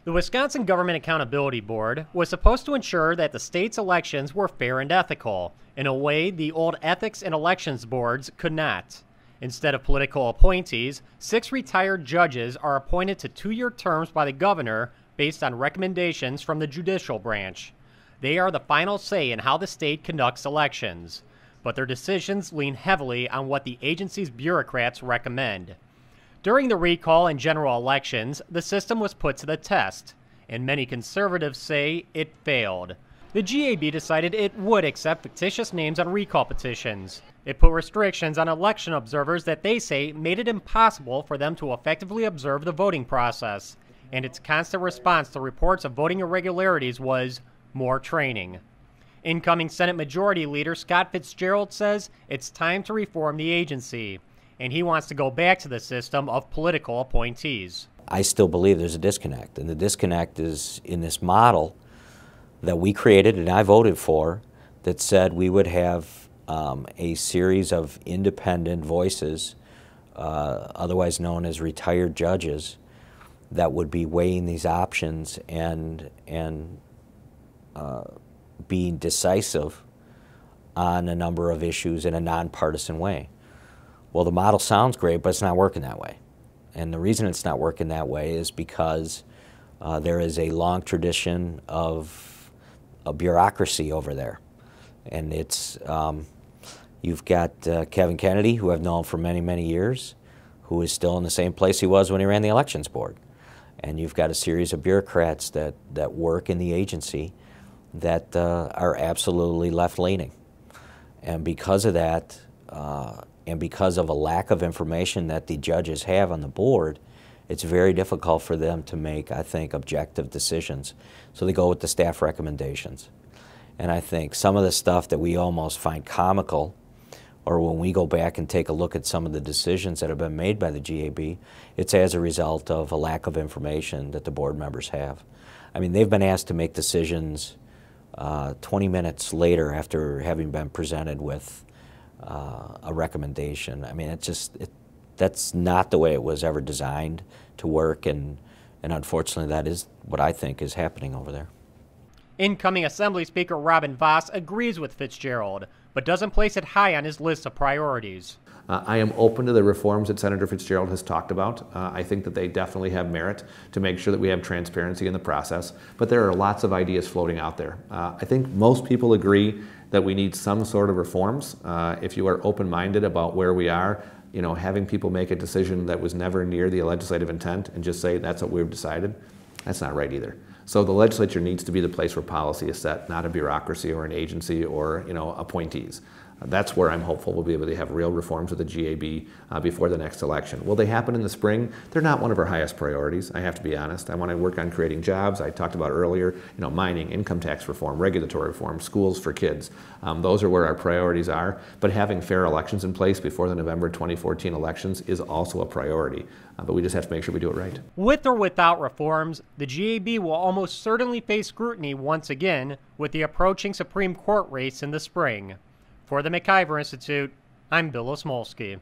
The Wisconsin Government Accountability Board was supposed to ensure that the state's elections were fair and ethical, in a way the old ethics and elections boards could not. Instead of political appointees, 6 retired judges are appointed to 2-year terms by the governor based on recommendations from the judicial branch. They are the final say in how the state conducts elections, but their decisions lean heavily on what the agency's bureaucrats recommend. During the recall and general elections, the system was put to the test, and many conservatives say it failed. The GAB decided it would accept fictitious names on recall petitions. It put restrictions on election observers that they say made it impossible for them to effectively observe the voting process, and its constant response to reports of voting irregularities was more training. Incoming Senate Majority Leader Scott Fitzgerald says it's time to reform the agency, and he wants to go back to the system of political appointees. I still believe there's a disconnect, and the disconnect is in this model that we created and I voted for that said we would have a series of independent voices, otherwise known as retired judges, that would be weighing these options and being decisive on a number of issues in a nonpartisan way. Well, the model sounds great, but it's not working that way. And the reason it's not working that way is because there is a long tradition of a bureaucracy over there. And it's, you've got Kevin Kennedy, who I've known for many, many years, who is still in the same place he was when he ran the elections board. And you've got a series of bureaucrats that work in the agency that are absolutely left-leaning. And because of that, and because of a lack of information that the judges have on the board, it's very difficult for them to make, I think, objective decisions. So they go with the staff recommendations. And I think some of the stuff that we almost find comical, or when we go back and take a look at some of the decisions that have been made by the GAB, it's as a result of a lack of information that the board members have. I mean, they've been asked to make decisions 20 minutes later after having been presented with a recommendation. I mean, that's not the way it was ever designed to work, and unfortunately that is what I think is happening over there. Incoming Assembly Speaker Robin Vos agrees with Fitzgerald, but doesn't place it high on his list of priorities. I am open to the reforms that Senator Fitzgerald has talked about. I think that they definitely have merit to make sure that we have transparency in the process, but there are lots of ideas floating out there. I think most people agree that we need some sort of reforms. If you are open-minded about where we are, you know, having people make a decision that was never near the legislative intent and just say that's what we've decided, that's not right either. So the legislature needs to be the place where policy is set, not a bureaucracy or an agency or, you know, appointees. That's where I'm hopeful we'll be able to have real reforms of the GAB before the next election. Will they happen in the spring? They're not one of our highest priorities, I have to be honest. I want to work on creating jobs. I talked about earlier, you know, mining, income tax reform, regulatory reform, schools for kids. Those are where our priorities are. But having fair elections in place before the November 2014 elections is also a priority. But we just have to make sure we do it right. With or without reforms, the GAB will almost certainly face scrutiny once again with the approaching Supreme Court race in the spring. For the McIver Institute, I'm Bill Osmolsky.